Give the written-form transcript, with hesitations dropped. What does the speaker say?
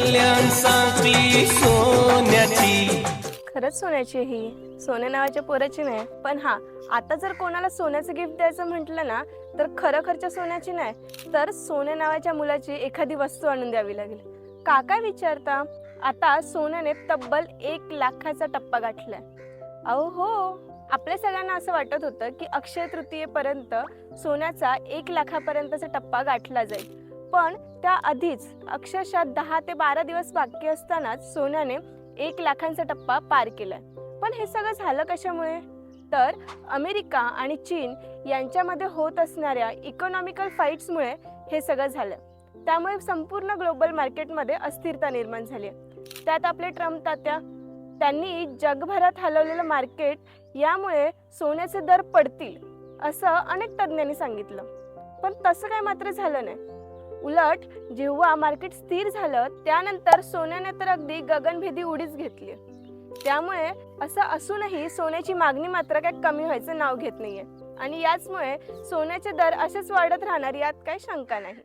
कल्याणसाठी सोन्याची. खरंच सोन्याची ही, सोन्या नावाच्या पोराची नाही. पण हा, आता जर कोणाला सोन्याचं गिफ्ट द्यायचं म्हटलं ना, तर खरखरच्या सोन्याची नाही, तर सोन्या नावाच्या मुलाची एखादी वस्तू आणून द्यावी लागेल. काका विचारता, आता सोन्याने तब्बल 1,00,000चा टप्पा गाठलाय. अहो हो, आपल्या सगळ्यांना असं वाटत होतं की अक्षय तृतीयेपर्यंत सोन्याचा 1,00,000पर्यंतचा टप्पा गाठला जाईल. पण त्याआधीच अक्षरशः 10 ते 12 दिवस बाकी असतानाच सोन्याने 1,00,000चा टप्पा पार केलाय. पण हे सगळं झालं कशामुळे? तर अमेरिका आणि चीन यांच्यामध्ये होत असणाऱ्या इकॉनॉमिकल फाईट्समुळे हे सगळं झालं. त्यामुळे संपूर्ण ग्लोबल मार्केटमध्ये अस्थिरता निर्माण झाली. त्यात आपले ट्रम्प तात्या, त्यांनी जगभरात हलवलेलं मार्केट यामुळे सोन्याचे दर पडतील असं अनेक तज्ज्ञांनी सांगितलं. पण तसं काय मात्र झालं नाही. उलट जेव्हा मार्केट स्थिर झालं त्यानंतर सोन्याने तर अगदी गगनभेदी उडीच घेतली. त्यामुळे असं असूनही सोन्याची मागणी मात्र काय कमी व्हायचं नाव घेत नाहीये. आणि याचमुळे सोन्याचे दर असेच वाढत राहणार यात काही शंका नाही.